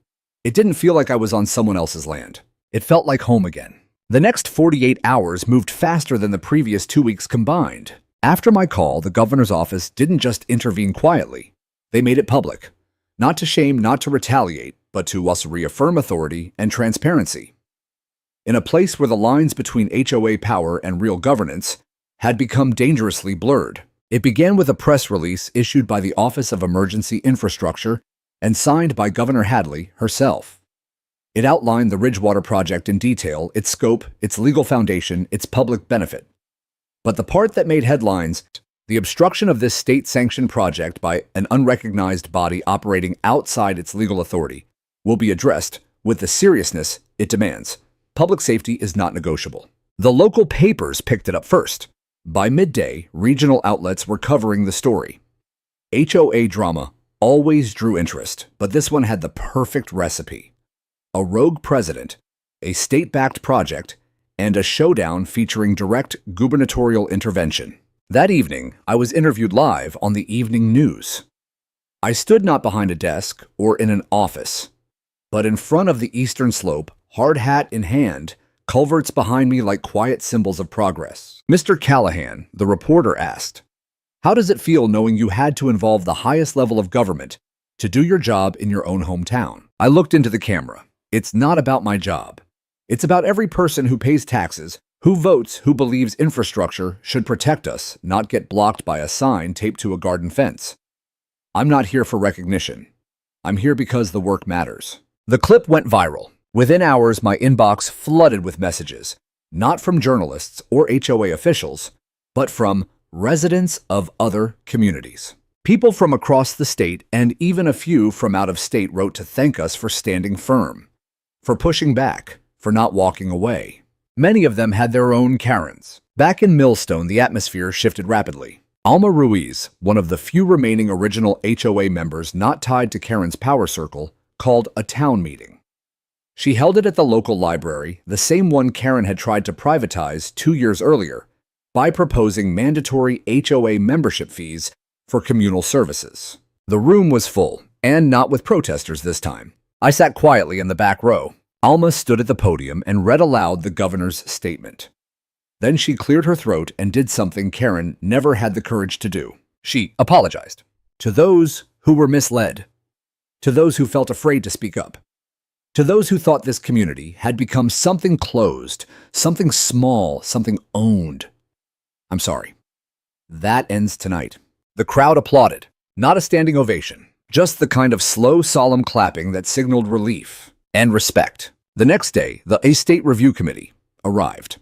it didn't feel like I was on someone else's land. It felt like home again. The next 48 hours moved faster than the previous 2 weeks combined. After my call, the governor's office didn't just intervene quietly. They made it public. Not to shame, not to retaliate, but to us reaffirm authority and transparency. In a place where the lines between HOA power and real governance had become dangerously blurred, it began with a press release issued by the Office of Emergency Infrastructure and signed by Governor Hadley herself. It outlined the Ridgewater project in detail, its scope, its legal foundation, its public benefit. But the part that made headlines, the obstruction of this state-sanctioned project by an unrecognized body operating outside its legal authority, will be addressed with the seriousness it demands. Public safety is not negotiable. The local papers picked it up first. By midday, regional outlets were covering the story. HOA drama always drew interest, but this one had the perfect recipe. A rogue president, a state-backed project, and a showdown featuring direct gubernatorial intervention. That evening, I was interviewed live on the evening news. I stood not behind a desk or in an office, but in front of the eastern slope, hard hat in hand, culverts behind me like quiet symbols of progress. Mr. Callahan, the reporter asked, how does it feel knowing you had to involve the highest level of government to do your job in your own hometown? I looked into the camera. It's not about my job. It's about every person who pays taxes, who votes, who believes infrastructure should protect us, not get blocked by a sign taped to a garden fence. I'm not here for recognition. I'm here because the work matters. The clip went viral. Within hours, my inbox flooded with messages, not from journalists or HOA officials, but from residents of other communities. People from across the state and even a few from out of state wrote to thank us for standing firm, for pushing back, for not walking away. Many of them had their own Karens. Back in Millstone, the atmosphere shifted rapidly. Alma Ruiz, one of the few remaining original HOA members not tied to Karen's power circle, called a town meeting. She held it at the local library, the same one Karen had tried to privatize 2 years earlier, by proposing mandatory HOA membership fees for communal services. The room was full, and not with protesters this time. I sat quietly in the back row. Alma stood at the podium and read aloud the governor's statement. Then she cleared her throat and did something Karen never had the courage to do. She apologized to those who were misled, to those who felt afraid to speak up, to those who thought this community had become something closed, something small, something owned. I'm sorry. That ends tonight. The crowd applauded, not a standing ovation, just the kind of slow, solemn clapping that signaled relief and respect. The next day, the Estate Review Committee arrived.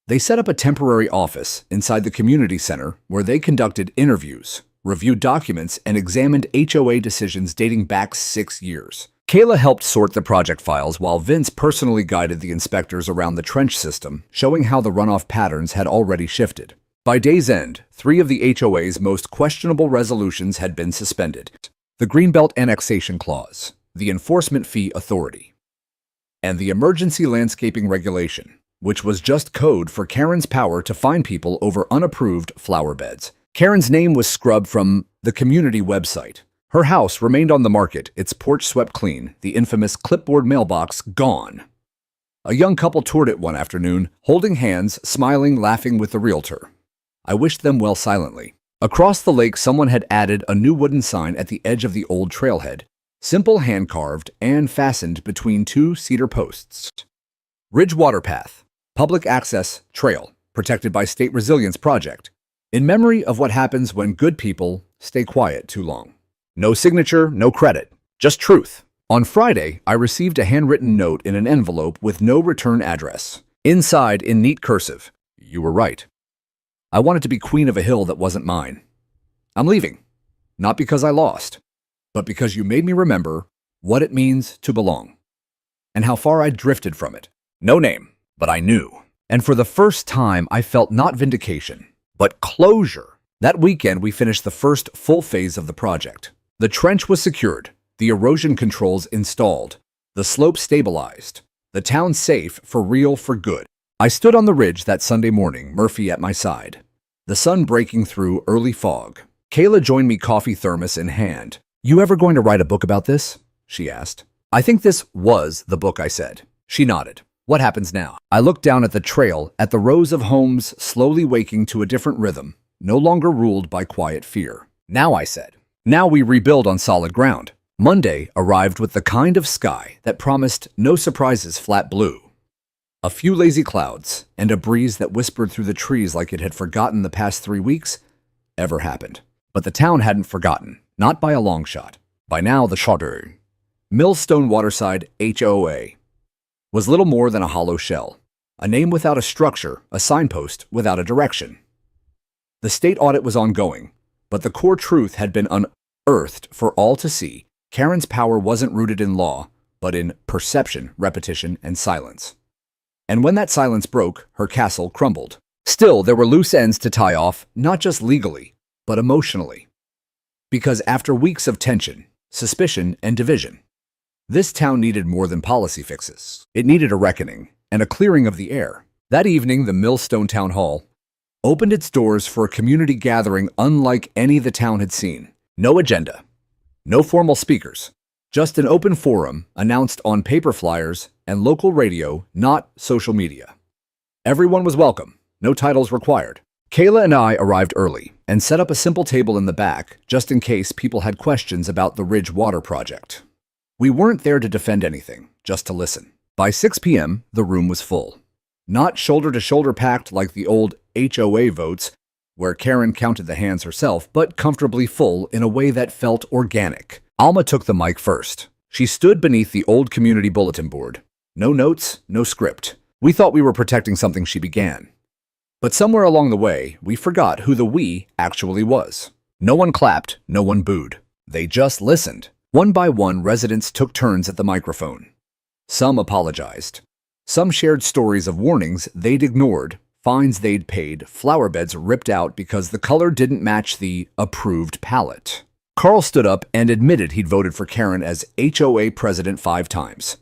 They set up a temporary office inside the community center where they conducted interviews, reviewed documents, and examined HOA decisions dating back 6 years. Kayla helped sort the project files while Vince personally guided the inspectors around the trench system, showing how the runoff patterns had already shifted. By day's end, 3 of the HOA's most questionable resolutions had been suspended: the Greenbelt Annexation Clause, the Enforcement Fee Authority, and the Emergency Landscaping Regulation, which was just code for Karen's power to fine people over unapproved flower beds. Karen's name was scrubbed from the community website. Her house remained on the market, its porch swept clean, the infamous clipboard mailbox gone. A young couple toured it one afternoon, holding hands, smiling, laughing with the realtor. I wished them well silently. Across the lake, someone had added a new wooden sign at the edge of the old trailhead, simple hand-carved and fastened between 2 cedar posts. Ridge Water Path, public access trail, protected by State Resilience Project, in memory of what happens when good people stay quiet too long. No signature, no credit, just truth. On Friday, I received a handwritten note in an envelope with no return address. Inside, in neat cursive, "You were right. I wanted to be queen of a hill that wasn't mine. I'm leaving, not because I lost, but because you made me remember what it means to belong, and how far I'd drifted from it. No name, but I knew." And for the first time, I felt not vindication, but closure. That weekend, we finished the first full phase of the project. The trench was secured, the erosion controls installed, the slope stabilized, the town safe for real, for good. I stood on the ridge that Sunday morning, Murphy at my side, the sun breaking through early fog. Kayla joined me, coffee thermos in hand. "You ever going to write a book about this?" she asked. "I think this was the book," I said. She nodded. "What happens now?" I looked down at the trail, at the rows of homes slowly waking to a different rhythm, no longer ruled by quiet fear. "Now," I said. "Now we rebuild on solid ground." Monday arrived with the kind of sky that promised no surprises, flat blue. A few lazy clouds, and a breeze that whispered through the trees like it had forgotten the past 3 weeks ever happened. But the town hadn't forgotten, not by a long shot. By now, the Chauder, Millstone Waterside HOA, was little more than a hollow shell, a name without a structure, a signpost without a direction. The state audit was ongoing, but the core truth had been unearthed for all to see. Karen's power wasn't rooted in law, but in perception, repetition, and silence. And when that silence broke, her castle crumbled. Still, there were loose ends to tie off, not just legally, but emotionally. Because after weeks of tension, suspicion, and division, this town needed more than policy fixes. It needed a reckoning and a clearing of the air. That evening, the Millstone Town Hall opened its doors for a community gathering unlike any the town had seen. No agenda, no formal speakers, just an open forum announced on paper flyers and local radio, not social media. Everyone was welcome, no titles required. Kayla and I arrived early and set up a simple table in the back just in case people had questions about the Ridge Water Project. We weren't there to defend anything, just to listen. By 6 p.m., the room was full. Not shoulder-to-shoulder packed like the old HOA votes, where Karen counted the hands herself, but comfortably full in a way that felt organic. Alma took the mic first. She stood beneath the old community bulletin board. No notes, no script. We thought we were protecting something she began. But somewhere along the way, we forgot who the we actually was. No one clapped, no one booed. They just listened. One by one, residents took turns at the microphone. Some apologized. Some shared stories of warnings they'd ignored, fines they'd paid, flower beds ripped out because the color didn't match the approved palette. Carl stood up and admitted he'd voted for Karen as HOA president 5 times.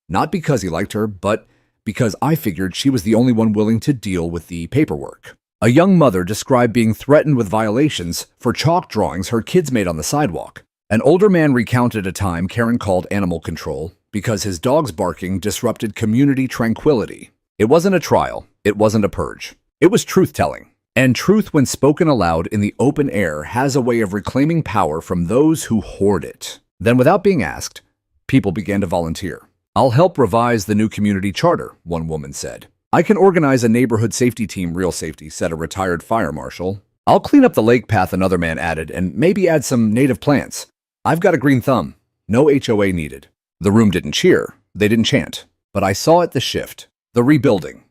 Not because he liked her, but because I figured she was the only one willing to deal with the paperwork. A young mother described being threatened with violations for chalk drawings her kids made on the sidewalk. An older man recounted a time Karen called animal control because his dog's barking disrupted community tranquility. It wasn't a trial. It wasn't a purge. It was truth-telling. And truth, when spoken aloud in the open air, has a way of reclaiming power from those who hoard it. Then, without being asked, people began to volunteer. "I'll help revise the new community charter," one woman said. "I can organize a neighborhood safety team," Real Safety said, a retired fire marshal. "I'll clean up the lake path," another man added, "and maybe add some native plants. I've got a green thumb. No HOA needed." The room didn't cheer. They didn't chant. But I saw it, the shift, the rebuilding.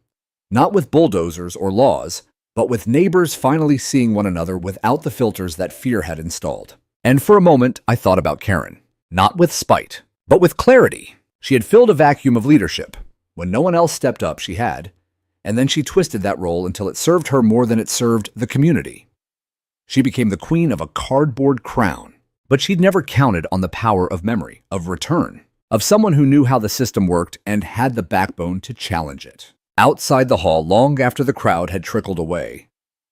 Not with bulldozers or laws, but with neighbors finally seeing one another without the filters that fear had installed. And for a moment, I thought about Karen. Not with spite, but with clarity. She had filled a vacuum of leadership. When no one else stepped up, she had, and then she twisted that role until it served her more than it served the community. She became the queen of a cardboard crown, but she'd never counted on the power of memory, of return, of someone who knew how the system worked and had the backbone to challenge it. Outside the hall, long after the crowd had trickled away,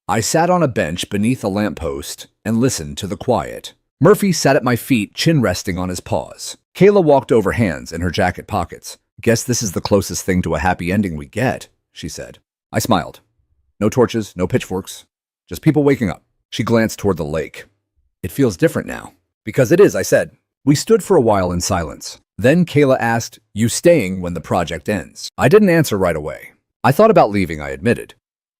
I sat on a bench beneath a lamppost and listened to the quiet. Murphy sat at my feet, chin resting on his paws. Kayla walked over, hands in her jacket pockets. "Guess this is the closest thing to a happy ending we get," she said. I smiled. No torches, no pitchforks, just people waking up. She glanced toward the lake. "It feels different now." "Because it is," I said. We stood for a while in silence. Then Kayla asked, "You staying when the project ends?" I didn't answer right away. I thought about leaving, I admitted.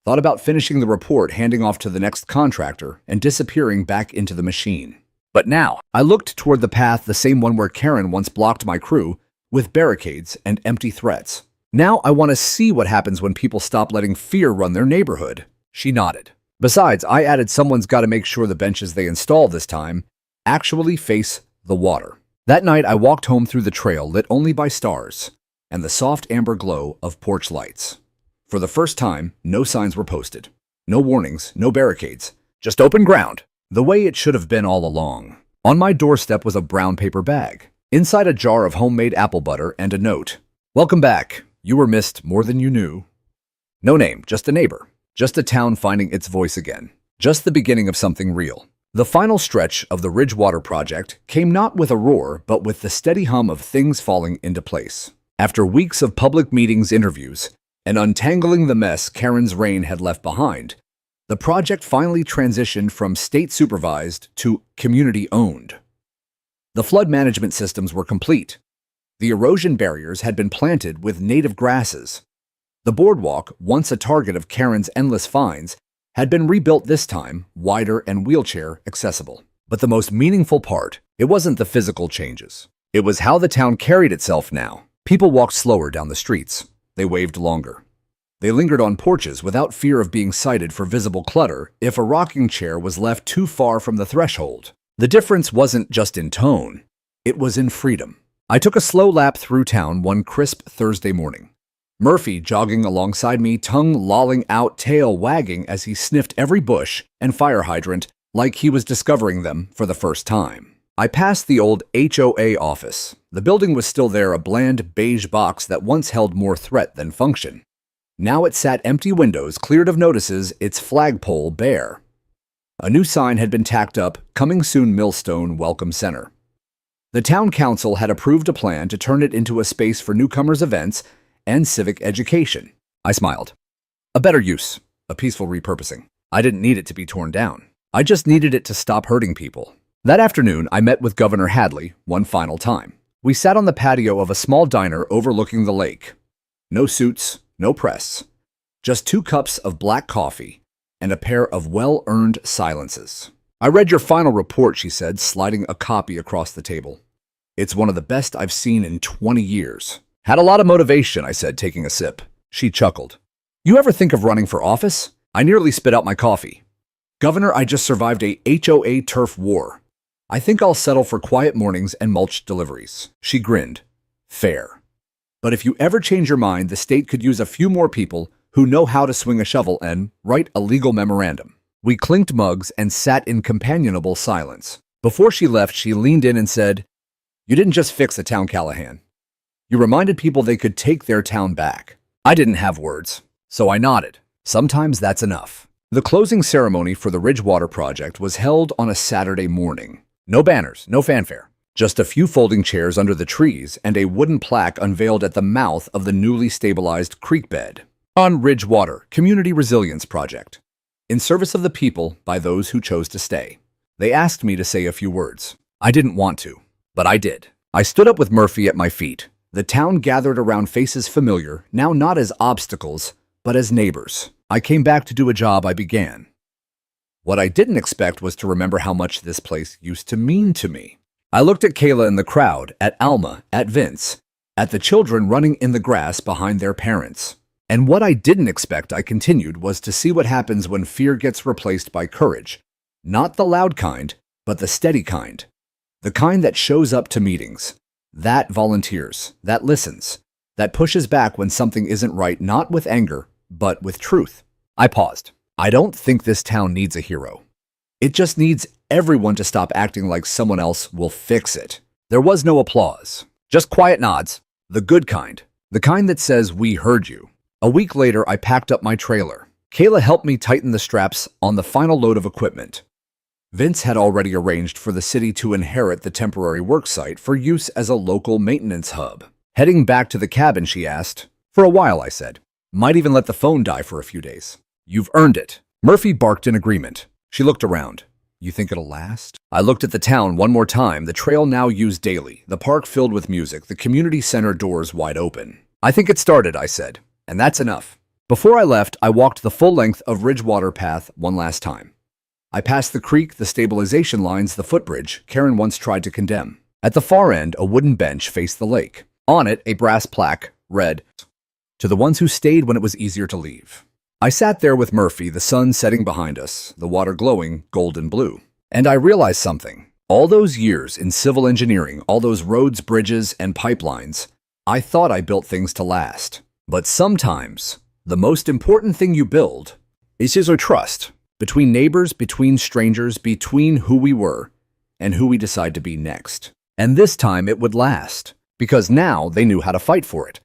Thought about finishing the report, handing off to the next contractor, and disappearing back into the machine. But now, I looked toward the path, the same one where Karen once blocked my crew, with barricades and empty threats. Now I want to see what happens when people stop letting fear run their neighborhood. She nodded. Besides, I added, someone's got to make sure the benches they install this time actually face the water. That night, I walked home through the trail lit only by stars and the soft amber glow of porch lights. For the first time, no signs were posted. No warnings, no barricades, just open ground, the way it should have been all along. On my doorstep was a brown paper bag. Inside, a jar of homemade apple butter and a note. "Welcome back. You were missed more than you knew." No name, just a neighbor. Just a town finding its voice again. Just the beginning of something real. The final stretch of the Ridgewater project came not with a roar, but with the steady hum of things falling into place. After weeks of public meetings, interviews, and untangling the mess Karen's reign had left behind, the project finally transitioned from state-supervised to community-owned. The flood management systems were complete. The erosion barriers had been planted with native grasses. The boardwalk, once a target of Karen's endless fines, had been rebuilt, this time wider and wheelchair accessible. But the most meaningful part, it wasn't the physical changes. It was how the town carried itself now. People walked slower down the streets. They waved longer. They lingered on porches without fear of being cited for visible clutter if a rocking chair was left too far from the threshold. The difference wasn't just in tone, it was in freedom. I took a slow lap through town one crisp Thursday morning. Murphy jogging alongside me, tongue lolling out, tail wagging as he sniffed every bush and fire hydrant like he was discovering them for the first time. I passed the old HOA office. The building was still there, a bland beige box that once held more threat than function. Now it sat empty, windows cleared of notices, its flagpole bare. A new sign had been tacked up, "Coming soon, Millstone Welcome Center." The town council had approved a plan to turn it into a space for newcomers' events and civic education. I smiled. A better use, a peaceful repurposing. I didn't need it to be torn down. I just needed it to stop hurting people. That afternoon, I met with Governor Hadley one final time. We sat on the patio of a small diner overlooking the lake. No suits, no press. Just 2 cups of black coffee and a pair of well-earned silences. "I read your final report," she said, sliding a copy across the table. "It's one of the best I've seen in 20 years. "Had a lot of motivation," I said, taking a sip. She chuckled. "You ever think of running for office?" I nearly spit out my coffee. "Governor, I just survived a HOA turf war. I think I'll settle for quiet mornings and mulch deliveries." She grinned. "Fair. But if you ever change your mind, the state could use a few more people who know how to swing a shovel and write a legal memorandum." We clinked mugs and sat in companionable silence. Before she left, she leaned in and said, "You didn't just fix the town, Callahan. You reminded people they could take their town back." I didn't have words, so I nodded. Sometimes that's enough. The closing ceremony for the Ridgewater project was held on a Saturday morning. No banners, no fanfare. Just a few folding chairs under the trees and a wooden plaque unveiled at the mouth of the newly stabilized creek bed. On Ridgewater, Community Resilience Project. In service of the people by those who chose to stay. They asked me to say a few words. I didn't want to, but I did. I stood up with Murphy at my feet. The town gathered around, faces familiar, now not as obstacles, but as neighbors. I came back to do a job I began. What I didn't expect was to remember how much this place used to mean to me. I looked at Kayla in the crowd, at Alma, at Vince, at the children running in the grass behind their parents. And what I didn't expect, I continued, was to see what happens when fear gets replaced by courage. Not the loud kind, but the steady kind. The kind that shows up to meetings. That volunteers, that listens, that pushes back when something isn't right, not with anger, but with truth. I paused. I don't think this town needs a hero. It just needs everyone to stop acting like someone else will fix it. There was no applause, just quiet nods, the good kind, the kind that says, "We heard you." A week later, I packed up my trailer. Kayla helped me tighten the straps on the final load of equipment. Vince had already arranged for the city to inherit the temporary worksite for use as a local maintenance hub. Heading back to the cabin, she asked. "For a while," I said. "Might even let the phone die for a few days." "You've earned it." Murphy barked in agreement. She looked around. "You think it'll last?" I looked at the town one more time, the trail now used daily, the park filled with music, the community center doors wide open. "I think it started," I said, "and that's enough." Before I left, I walked the full length of Ridgewater Path one last time. I passed the creek, the stabilization lines, the footbridge Karen once tried to condemn. At the far end, a wooden bench faced the lake. On it, a brass plaque read, "To the ones who stayed when it was easier to leave." I sat there with Murphy, the sun setting behind us, the water glowing golden blue. And I realized something. All those years in civil engineering, all those roads, bridges, and pipelines, I thought I built things to last. But sometimes, the most important thing you build is a trust between neighbors, between strangers, between who we were and who we decide to be next. And this time it would last, because now they knew how to fight for it.